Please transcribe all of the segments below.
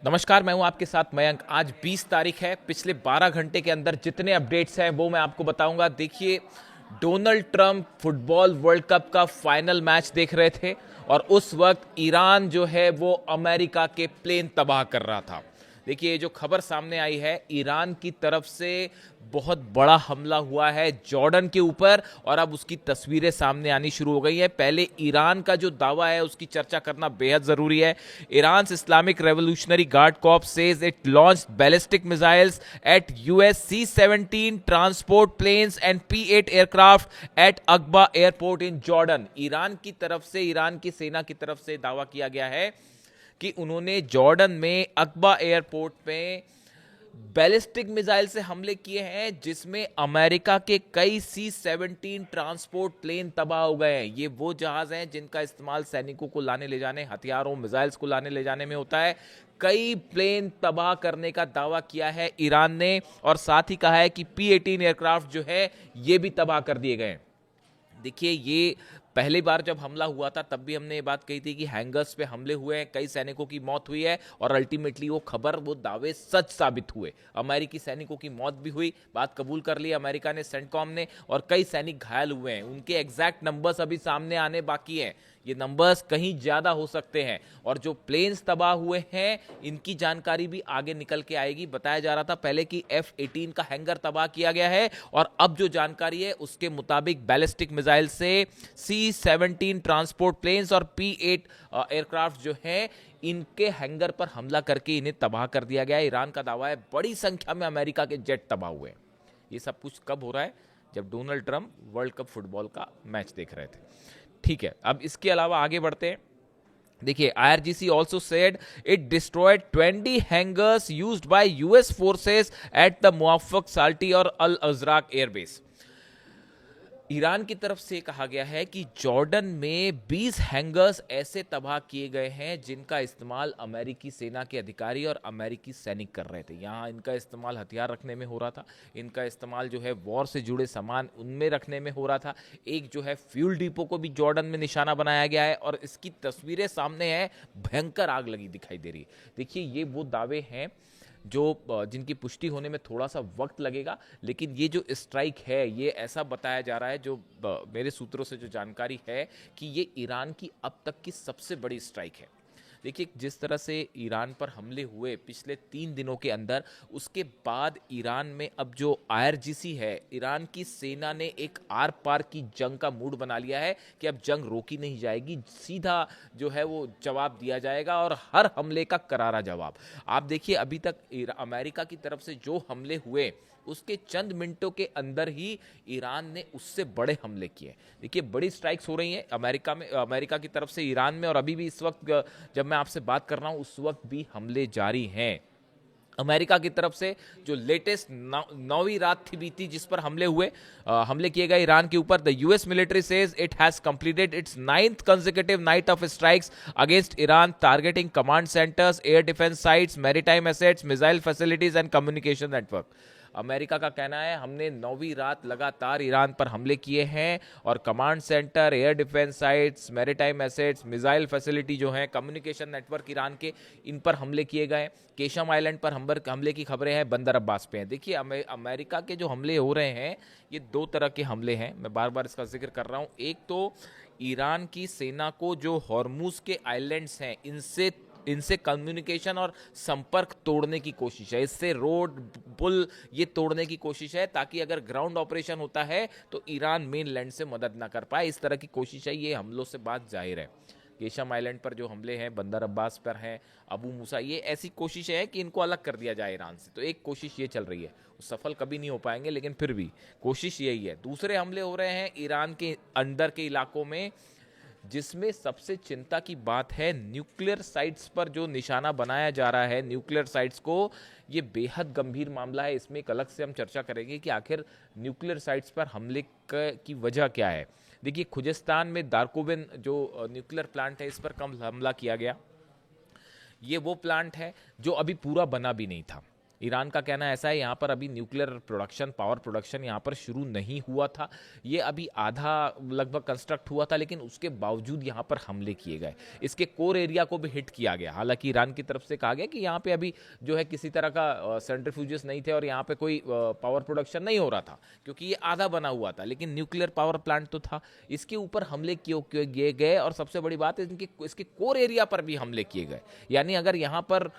नमस्कार, मैं हूं आपके साथ मयंक। आज 20 तारीख है। पिछले 12 घंटे के अंदर जितने अपडेट्स हैं वो मैं आपको बताऊंगा। देखिए, Donald Trump football world cup का फाइनल मैच देख रहे थे और उस वक्त ईरान जो है वो अमेरिका के प्लेन तबाह कर रहा था। देखिए, ये जो खबर सामने आई है, ईरान की तरफ से बहुत बड़ा हमला हुआ है जॉर्डन के ऊपर और अब उसकी तस्वीरें सामने आनी शुरू हो गई हैं। पहले ईरान का जो दावा है उसकी चर्चा करना बेहद जरूरी है। Iran Islamic Revolutionary Guard Corps says it launched ballistic missiles at US C-17 transport planes and P-8 aircraft at Aqaba airport in Jordan. Iran की तरफ से, ईरान की सेना की तरफ से दावा किया गया है कि उन्होंने जॉर्डन में अकबा एयरपोर्ट में बैलिस्टिक मिसाइल से हमले किए हैं, जिसमें अमेरिका के कई C-17 ट्रांसपोर्ट प्लेन तबाह हो गए हैं। ये वो जहाज हैं जिनका इस्तेमाल सैनिकों को लाने ले जाने, हथियारों, मिसाइल्स को लाने ले जाने में होता है। कई प्लेन तबाह करने का दावा किया है ईरान ने और साथ ही कहा है कि P-18 एयरक्राफ्ट जो है ये भी तबाह कर दिए गए। देखिए, ये पहली बार जब हमला हुआ था तब भी हमने ये बात कही थी कि हैंगर्स पे हमले हुए हैं, कई सैनिकों की मौत हुई है और अल्टीमेटली वो दावे सच साबित हुए। अमेरिकी सैनिकों की मौत भी हुई, बात कबूल कर ली अमेरिका ने, सेंटकॉम ने, और कई सैनिक घायल हुए हैं। उनके एग्जैक्ट नंबर्स अभी सामने आने बाकी हैं। ये नंबर्स कहीं ज्यादा हो सकते हैं और जो प्लेन्स तबाह हुए हैं इनकी जानकारी भी आगे निकल के आएगी। बताया जा रहा था पहले कि F-18 का हैंगर तबाह किया गया है और अब जो जानकारी है उसके मुताबिक बैलिस्टिक मिसाइल से C-17 ट्रांसपोर्ट प्लेन्स और P-8 एयरक्राफ्ट जो है इनके हैंगर पर हमला करके इन्हें तबाह कर दिया गया है। ईरान का दावा है बड़ी संख्या में अमेरिका के जेट तबाह हुए हैं। ये सब कुछ कब हो रहा है? जब Donald Trump world cup football का मैच देख रहे थे। ठीक है, अब इसके अलावा आगे बढ़ते हैं। देखिए, IRGC also said it destroyed 20 hangars used by US forces at the Muwaffaq Salti और अल अजराक एयरबेस। ईरान की तरफ से कहा गया है कि जॉर्डन में 20 हैंगर्स ऐसे तबाह किए गए हैं जिनका इस्तेमाल अमेरिकी सेना के अधिकारी और अमेरिकी सैनिक कर रहे थे। यहाँ इनका इस्तेमाल हथियार रखने में हो रहा था, इनका इस्तेमाल जो है वॉर से जुड़े सामान उनमें रखने में हो रहा था। एक जो है फ्यूल डिपो को भी जॉर्डन में निशाना बनाया गया है और इसकी तस्वीरें सामने हैं। भयंकर आग लगी दिखाई दे रही है। देखिए, ये वो दावे हैं जो जिनकी पुष्टि होने में थोड़ा सा वक्त लगेगा, लेकिन ये जो स्ट्राइक है ये ऐसा बताया जा रहा है, जो मेरे सूत्रों से जो जानकारी है, कि ये ईरान की अब तक की सबसे बड़ी स्ट्राइक है। देखिए, जिस तरह से ईरान पर हमले हुए पिछले 3 दिनों के अंदर, उसके बाद ईरान में अब जो IRGC है, ईरान की सेना ने एक आर पार की जंग का मूड बना लिया है कि अब जंग रोकी नहीं जाएगी, सीधा जो है वो जवाब दिया जाएगा और हर हमले का करारा जवाब। आप देखिए, अभी तक अमेरिका की तरफ से जो हमले हुए उसके चंद मिनटों के अंदर ही ईरान ने उससे बड़े हमले किए। देखिए, बड़ी स्ट्राइक्स हो रही हैं अमेरिका में, अमेरिका की तरफ से ईरान में, और अभी भी इस वक्त जब मैं आपसे बात कर रहा हूं उस वक्त भी हमले जारी हैं। अमेरिका की तरफ से जो लेटेस्ट 9वीं रात थी बीती जिस पर हमले किए गए ईरान के ऊपर। The US military says it has completed it's 9th consecutive night of strikes against Iran, targeting command centres, air defence sites, maritime assets, missile facilities and communication network. America का कहना है हमने 9वीं रात लगातार ईरान पर हमले किए हैं और command centre, air defence sites, maritime assets, missile facility जो है, कम्युनिकेशन नेटवर्क ईरान के, इन पर हमले किए गए। केशम आइलैंड पर हमले की खबरें हैं, बंदर अब्बास पे हैं। देखिए, अमेरिका के जो हमले हो रहे हैं ये 2 तरह के हमले हैं, मैं बार बार इसका जिक्र कर रहा हूं। एक तो ईरान की सेना को जो हॉर्मुज के आइलैंड्स हैं इनसे कम्युनिकेशन और संपर्क तोड़ने की कोशिश है, इससे रोड पुल ये तोड़ने की कोशिश है, ताकि अगर ग्राउंड ऑपरेशन होता है तो ईरान मेन लैंड से मदद ना कर पाए। इस तरह की कोशिश है, ये हमलों से बात जाहिर है। केशम आइलैंड पर जो हमले हैं, बंदर अब्बास पर हैं, अबू मूसा, ये ऐसी कोशिश है कि इनको अलग कर दिया जाए ईरान से। तो एक कोशिश ये चल रही है, सफल कभी नहीं हो पाएंगे लेकिन फिर भी कोशिश यही है। दूसरे हमले हो रहे हैं ईरान के अंदर के इलाकों में, जिसमें सबसे चिंता की बात है न्यूक्लियर साइट्स पर जो निशाना बनाया जा रहा है, न्यूक्लियर साइट्स को, ये बेहद गंभीर मामला है। इसमें एक अलग से हम चर्चा करेंगे कि आखिर न्यूक्लियर साइट्स पर हमले की वजह क्या है। देखिए, खुजिस्तान में दारकुबिन जो न्यूक्लियर प्लांट है, इस पर कम हमला किया गया। ये वो प्लांट है जो अभी पूरा बना भी नहीं था। ईरान का कहना ऐसा है यहाँ पर अभी न्यूक्लियर प्रोडक्शन, पावर प्रोडक्शन यहाँ पर शुरू नहीं हुआ था, ये अभी आधा लगभग कंस्ट्रक्ट हुआ था, लेकिन उसके बावजूद यहाँ पर हमले किए गए, इसके कोर एरिया को भी हिट किया गया। हालांकि ईरान की तरफ से कहा गया कि यहाँ पे अभी जो है किसी तरह का सेंट्रीफ्यूजेस नहीं थे और यहाँ पे कोई पावर प्रोडक्शन नहीं हो रहा था, क्योंकि ये आधा बना हुआ था, लेकिन न्यूक्लियर पावर प्लांट तो था। इसके ऊपर हमले किए गए और सबसे बड़ी बात है इसके कोर एरिया पर भी हमले किए गए। यानी अगर यहाँ पर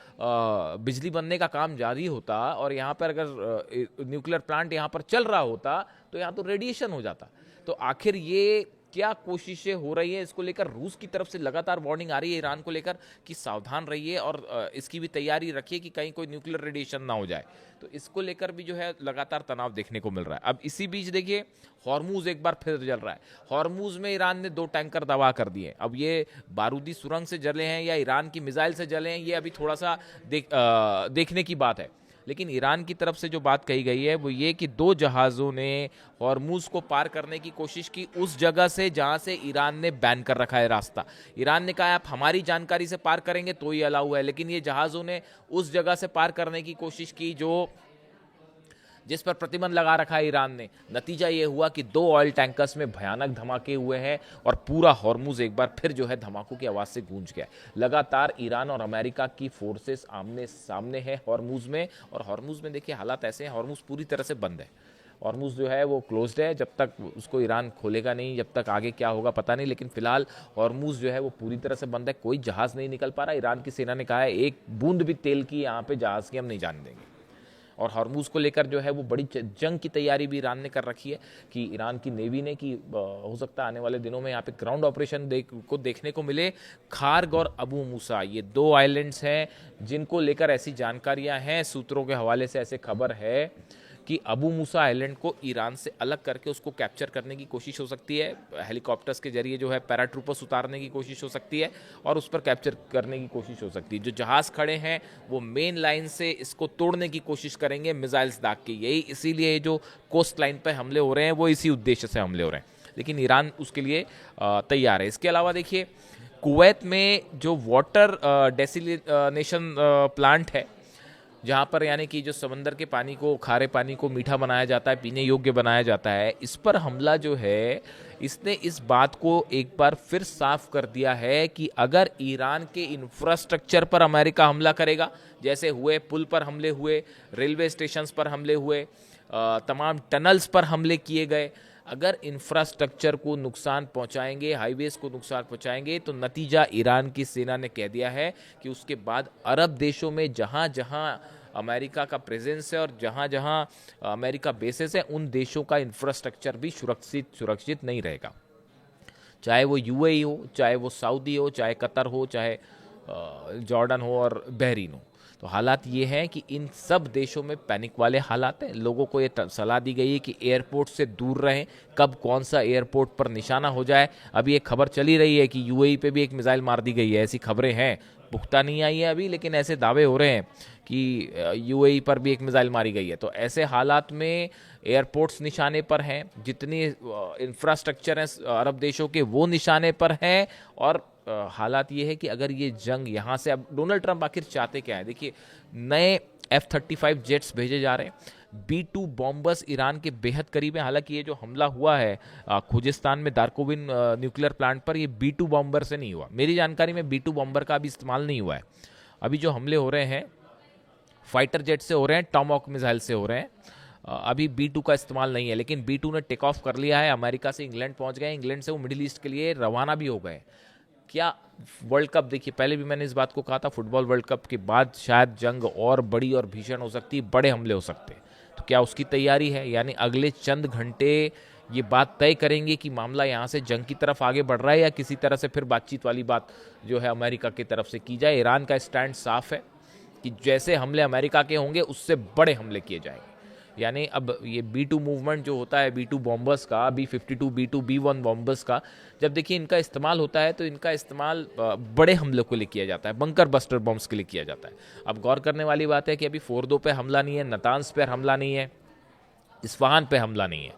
बिजली बनने का काम जारी होता और यहाँ पर अगर न्यूक्लियर प्लांट यहाँ पर चल रहा होता तो यहाँ तो रेडिएशन हो जाता। तो आखिर ये क्या कोशिशें हो रही है, इसको लेकर रूस की तरफ से लगातार वार्निंग आ रही है ईरान को लेकर कि सावधान रहिए और इसकी भी तैयारी रखिए कि कहीं कोई न्यूक्लियर रेडिएशन ना हो जाए। तो इसको लेकर भी जो है लगातार तनाव देखने को मिल रहा है। अब इसी बीच देखिए हॉर्मूज एक बार फिर जल रहा है। हॉर्मूज में ईरान ने 2 टैंकर दबा कर दिए। अब ये बारूदी सुरंग से जले हैं या ईरान की मिसाइल से जले हैं, ये अभी थोड़ा सा देखने की बात है। लेकिन ईरान की तरफ से जो बात कही गई है वो ये कि 2 जहाज़ों ने हॉर्मूज को पार करने की कोशिश की उस जगह से जहां से ईरान ने बैन कर रखा है रास्ता। ईरान ने कहा आप हमारी जानकारी से पार करेंगे तो ही अलाउ है, लेकिन ये जहाज़ों ने उस जगह से पार करने की कोशिश की जिस पर प्रतिबंध लगा रखा है ईरान ने। नतीजा ये हुआ कि 2 ऑयल टैंकर्स में भयानक धमाके हुए हैं और पूरा हॉर्मूज एक बार फिर जो है धमाकों की आवाज़ से गूंज गया। लगातार ईरान और अमेरिका की फोर्सेस आमने सामने है हॉर्मूज में, और हॉर्मूज में देखिए हालात ऐसे हैं, हॉर्मूज पूरी तरह से बंद है। हॉर्मूज जो है वो क्लोज्ड है, जब तक उसको ईरान खोलेगा नहीं, जब तक आगे क्या होगा पता नहीं, लेकिन फिलहाल हॉर्मूज जो है वो पूरी तरह से बंद है, कोई जहाज़ नहीं निकल पा रहा। ईरान की सेना ने कहा है एक बूंद भी तेल की यहाँ पे जहाज़ की हम नहीं जाने देंगे। और हॉर्मूज को लेकर जो है वो बड़ी जंग की तैयारी भी ईरान ने कर रखी है कि ईरान की नेवी ने कि हो सकता है आने वाले दिनों में यहाँ पे ग्राउंड ऑपरेशन देखने को मिले। खार्ग और अबू मूसा ये 2 आइलैंड्स हैं जिनको लेकर ऐसी जानकारियां हैं, सूत्रों के हवाले से ऐसे खबर है कि अबू मूसा आइलैंड को ईरान से अलग करके उसको कैप्चर करने की कोशिश हो सकती है। हेलीकॉप्टर्स के जरिए जो है पैराट्रूपर्स उतारने की कोशिश हो सकती है और उस पर कैप्चर करने की कोशिश हो सकती है। जो जहाज़ खड़े हैं वो मेन लाइन से इसको तोड़ने की कोशिश करेंगे मिसाइल्स दाग के। यही इसीलिए जो कोस्ट लाइन पर हमले हो रहे हैं वो इसी उद्देश्य से हमले हो रहे हैं, लेकिन ईरान उसके लिए तैयार है। इसके अलावा देखिए कुवैत में जो वाटर डेसिलिनेशन प्लांट है, जहाँ पर यानी कि जो समंदर के पानी को, खारे पानी को मीठा बनाया जाता है, पीने योग्य बनाया जाता है, इस पर हमला जो है इसने इस बात को एक बार फिर साफ कर दिया है कि अगर ईरान के इंफ्रास्ट्रक्चर पर अमेरिका हमला करेगा, जैसे हुए पुल पर हमले हुए, रेलवे स्टेशंस पर हमले हुए, तमाम टनल्स पर हमले किए गए, अगर इंफ्रास्ट्रक्चर को नुकसान पहुंचाएंगे, हाईवेज को नुकसान पहुंचाएंगे, तो नतीजा ईरान की सेना ने कह दिया है कि उसके बाद अरब देशों में जहां जहां अमेरिका का प्रेजेंस है और जहां जहां अमेरिका बेसेस है, उन देशों का इंफ्रास्ट्रक्चर भी सुरक्षित नहीं रहेगा। चाहे वो यूएई हो, चाहे वो सऊदी हो, चाहे कतर हो, चाहे जॉर्डन हो और बहरीन हो। तो हालात ये हैं कि इन सब देशों में पैनिक वाले हालात हैं। लोगों को ये सलाह दी गई है कि एयरपोर्ट से दूर रहें, कब कौन सा एयरपोर्ट पर निशाना हो जाए। अभी एक खबर चली रही है कि यूएई पे भी एक मिसाइल मार दी गई है, ऐसी खबरें हैं, पुख्ता नहीं आई है अभी, लेकिन ऐसे दावे हो रहे हैं कि यूएई पर भी एक मिसाइल मारी गई है। तो ऐसे हालात में एयरपोर्ट्स निशाने पर हैं, जितनी इंफ्रास्ट्रक्चर हैं अरब देशों के वो निशाने पर हैं। और हालात ये है कि अगर ये जंग यहाँ से, अब डोनाल्ड ट्रंप आखिर चाहते क्या है, देखिए नए F-35 जेट्स भेजे जा रहे हैं, B-2 बॉम्बर्स ईरान के बेहद करीब है। हालांकि ये जो हमला हुआ है खुजिस्तान में दारकोविन न्यूक्लियर प्लांट पर, ये B-2 बॉम्बर से नहीं हुआ। मेरी जानकारी में B-2 बॉम्बर का अभी इस्तेमाल नहीं हुआ है। अभी जो हमले हो रहे हैं फाइटर जेट से हो रहे हैं, टॉमहॉक मिसाइल से हो रहे हैं, अभी B-2 का इस्तेमाल नहीं है। लेकिन B-2 ने टेक ऑफ कर लिया है, अमेरिका से इंग्लैंड पहुंच गए, इंग्लैंड से वो मिडिल ईस्ट के लिए रवाना भी हो गए। क्या वर्ल्ड कप, देखिए पहले भी मैंने इस बात को कहा था, फुटबॉल वर्ल्ड कप के बाद शायद जंग और बड़ी और भीषण हो सकती है, बड़े हमले हो सकते हैं। तो क्या उसकी तैयारी है? यानी अगले चंद घंटे ये बात तय करेंगे कि मामला यहाँ से जंग की तरफ आगे बढ़ रहा है या किसी तरह से फिर बातचीत वाली बात जो है अमेरिका की तरफ से की जाए। ईरान का स्टैंड साफ है कि जैसे हमले अमेरिका के होंगे उससे बड़े हमले किए जाएंगे। यानी अब ये B-2 मूवमेंट जो होता है, B-2 बॉम्बर्स का, B-52, B-2, B-1 बॉम्बर्स का, जब देखिए इनका इस्तेमाल होता है तो इनका इस्तेमाल बड़े हमलों के लिए किया जाता है, बंकर बस्टर बॉम्ब्स के लिए किया जाता है। अब गौर करने वाली बात है कि अभी फोर्दो पे हमला नहीं है, नतांज पर हमला नहीं है, इस्फहान पे हमला नहीं है,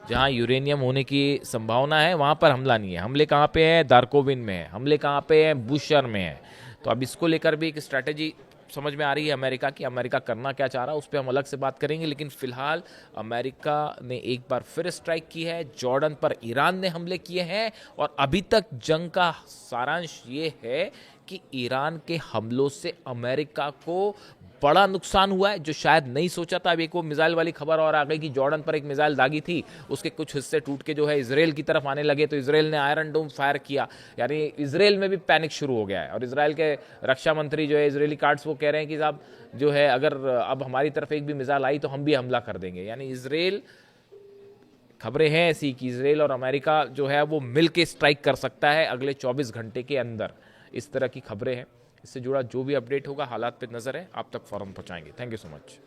जहाँ यूरेनियम होने की संभावना है वहाँ पर हमला नहीं है। हमले कहाँ पे है? दारकोविन में है। हमले कहाँ पे है? बुशर में है। तो अब इसको लेकर भी एक स्ट्रैटेजी समझ में आ रही है अमेरिका की, अमेरिका करना क्या चाह रहा है उस पर हम अलग से बात करेंगे। लेकिन फिलहाल अमेरिका ने एक बार फिर स्ट्राइक की है, जॉर्डन पर ईरान ने हमले किए हैं और अभी तक जंग का सारांश ये है कि ईरान के हमलों से अमेरिका को बड़ा नुकसान हुआ है, जो शायद नहीं सोचा था। अब एक वो मिसाइल वाली खबर और आ गई कि जॉर्डन पर एक मिसाइल दागी थी, उसके कुछ हिस्से टूट के जो है इसराइल की तरफ आने लगे, तो इसराइल ने आयरन डोम फायर किया। यानी इसराइल में भी पैनिक शुरू हो गया है और इसराइल के रक्षा मंत्री जो है इसराइली कार्ड्स वो कह रहे हैं कि साहब जो है अगर अब हमारी तरफ एक भी मिसाइल आई तो हम भी हमला कर देंगे। यानी इसराइल, खबरें हैं ऐसी कि इसराइल और अमेरिका जो है वो मिल के स्ट्राइक कर सकता है अगले 24 घंटे के अंदर, इस तरह की खबरें हैं। इससे जुड़ा जो भी अपडेट होगा, हालात पे नजर है, आप तक फौरन पहुंचाएंगे। Thank you so much.